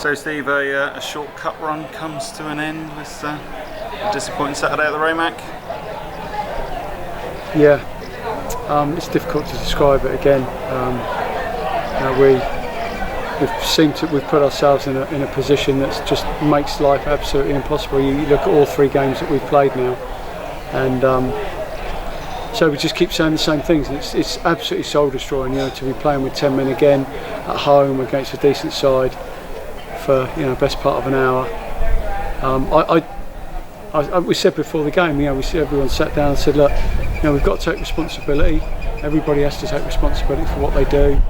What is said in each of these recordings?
So Steve, a short cup run comes to an end with a disappointing Saturday at the Romac. Yeah, it's difficult to describe it again. We've put ourselves in a position that just makes life absolutely impossible. You look at all 3 games that we've played now, and so we just keep saying the same things. It's absolutely soul destroying, to be playing with 10 men again at home against a decent side for best part of an hour. We said before the game, everyone sat down and said, look, we've got to take responsibility. Everybody has to take responsibility for what they do.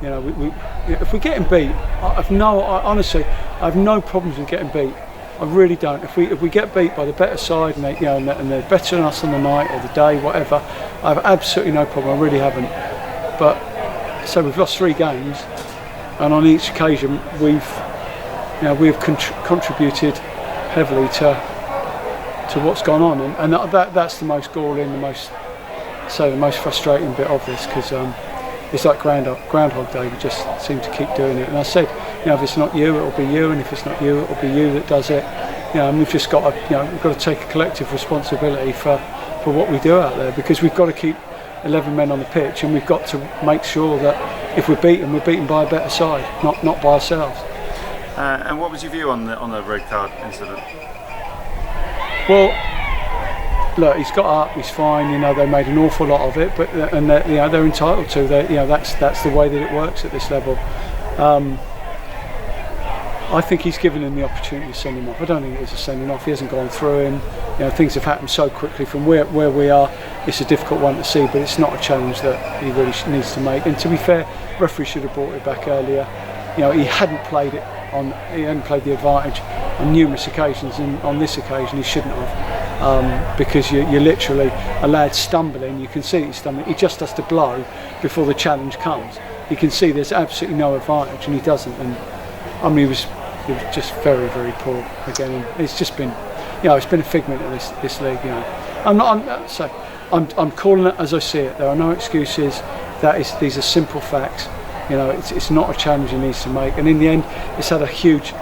If we're getting beat, honestly, I have no problems with getting beat. I really don't. If we get beat by the better side and they're better than us on the night or the day, whatever, I have absolutely no problem. I really haven't. But so we've lost 3 games, and on each occasion we've contributed heavily to what's gone on, and that's the most galling, the most frustrating bit of this, because it's like Groundhog Day. We just seem to keep doing it. And I said, if it's not you, it'll be you, and if it's not you, it'll be you that does it. And we've just got to, we've got to take a collective responsibility for what we do out there, because we've got to keep 11 men on the pitch, and we've got to make sure that if we're beaten by a better side, not by ourselves. And what was your view on the red card incident? Well, look, he's got up, he's fine. They made an awful lot of it, but they're entitled to. That's the way that it works at this level. I think he's given him the opportunity to send him off. I don't think it was a sending off. He hasn't gone through him. Things have happened so quickly from where we are. It's a difficult one to see, but it's not a challenge that he really needs to make. And to be fair, referee should have brought it back earlier. He hadn't played the advantage on numerous occasions, and on this occasion he shouldn't have, because you're literally a lad stumbling. You can see he's stumbling. He just has to blow before the challenge comes. You can see there's absolutely no advantage, and he doesn't. And he was just very, very poor again. And it's just been, it's been a figment of this league. I'm calling it as I see it. There are no excuses. These are simple facts. It's not a challenge he needs to make, and in the end, it's had a huge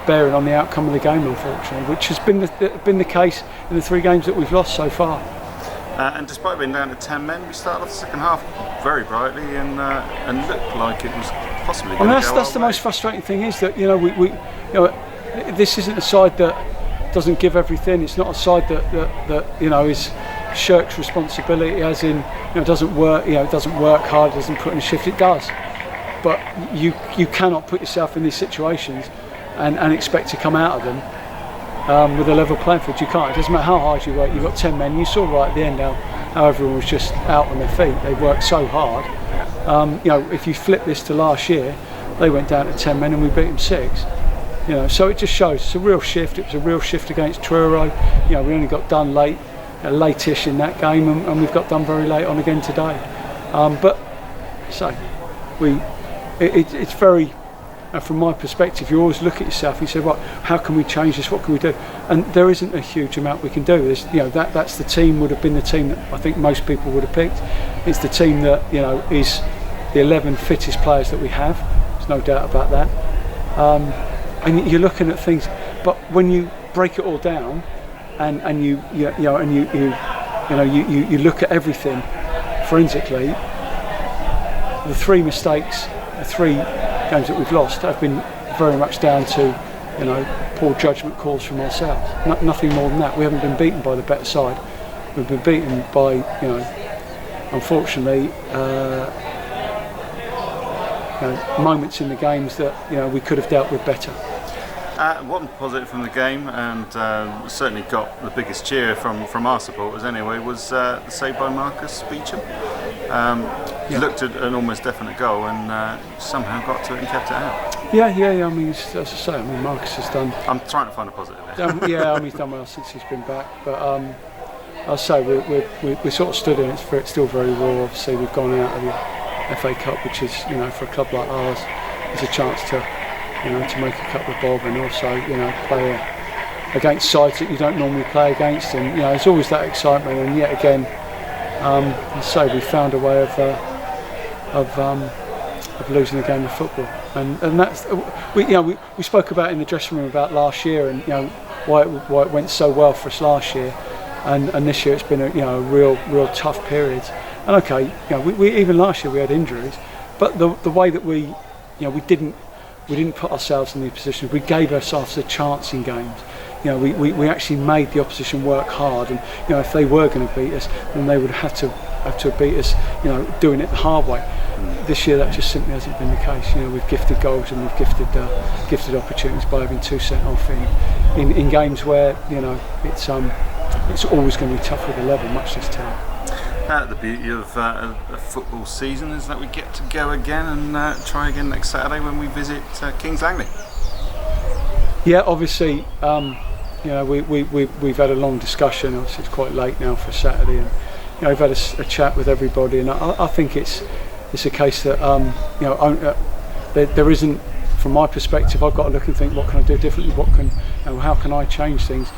bearing on the outcome of the game, unfortunately, which has been the case in the 3 games that we've lost so far. And despite being down to 10 men, we started off the second half very brightly and looked like it was possibly going to go that's the most frustrating thing, is that this isn't a side that doesn't give everything. It's not a side that is shirks responsibility, as in doesn't work hard, doesn't put in a shift. It does, but you cannot put yourself in these situations and expect to come out of them with a level playing field. You can't. It doesn't matter how hard you work. You've got 10 men. You saw right at the end how everyone was just out on their feet. They worked so hard. If you flip this to last year, they went down to 10 men and we beat them 6. So it just shows it's a real shift. It was a real shift against Truro. We only got done late-ish in that game, and we've got done very late on again today. It's very, from my perspective, you always look at yourself and you say, right, how can we change this? What can we do? And there isn't a huge amount we can do. That's the team would have been the team that I think most people would have picked. It's the team that is the 11 fittest players that we have. There's no doubt about that. And you're looking at things, but when you break it all down, and you look at everything forensically, the 3 mistakes, the 3 games that we've lost have been very much down to poor judgment calls from ourselves. Nothing more than that. We haven't been beaten by the better side. We've been beaten by unfortunately moments in the games that we could have dealt with better. One positive from the game, and certainly got the biggest cheer from our supporters anyway, was the save by Marcus Beecham. Looked at an almost definite goal and somehow got to it and kept it out. Yeah. As I say, Marcus has done. I'm trying to find a positive there. He's done well since he's been back. But I'll say we sort of stood in it. It's still very raw. Obviously, we've gone out of the FA Cup, which is for a club like ours, is a chance to make a couple of bob, and also play against sides that you don't normally play against, and there's always that excitement. And yet again, we found a way of losing a game of football. and that's we spoke about in the dressing room about last year, and why it went so well for us last year, and this year it's been a real tough period. And okay, we even last year we had injuries, but the way that we didn't put ourselves in these positions. We gave ourselves a chance in games. We actually made the opposition work hard, and if they were going to beat us, then they would have to beat us, doing it the hard way. This year that just simply hasn't been the case. We've gifted goals and we've gifted opportunities by having 2 sent off in games where it's always going to be tough with a level, much this time. The beauty of a football season is that we get to go again and try again next Saturday when we visit Kings Langley. Yeah, obviously, we've had a long discussion. Obviously, it's quite late now for Saturday, and we've had a chat with everybody, and I think it's a case that there isn't, from my perspective, I've got to look and think, what can I do differently? How can I change things?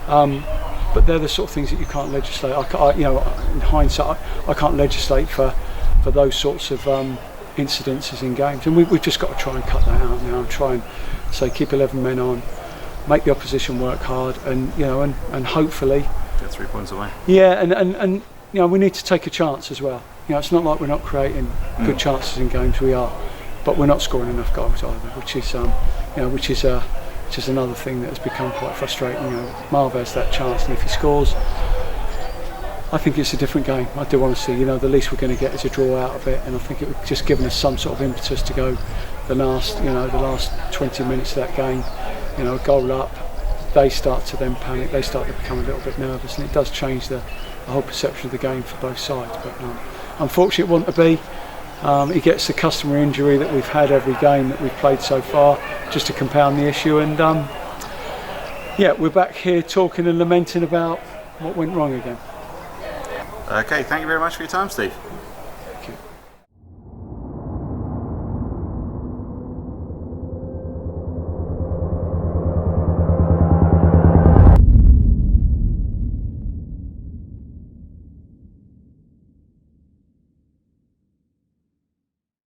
But they're the sort of things that you can't legislate. In hindsight, I can't legislate for those sorts of incidences in games, and we've just got to try and cut that out now and try and say keep 11 men on, make the opposition work hard, and hopefully get 3 points away. Yeah, and we need to take a chance as well. It's not like we're not creating good chances in games. We are, but we're not scoring enough goals either, which is another thing that has become quite frustrating. Marv has that chance, and if he scores, I think it's a different game. I do want to see, the least we're going to get is a draw out of it, and I think it would just given us some sort of impetus to go the last 20 minutes of that game. A goal up, they start to then panic, they start to become a little bit nervous, and it does change the whole perception of the game for both sides. But unfortunately, it wasn't to be. He gets the customary injury that we've had every game that we've played so far, just to compound the issue. And we're back here talking and lamenting about what went wrong again. Okay, thank you very much for your time, Steve.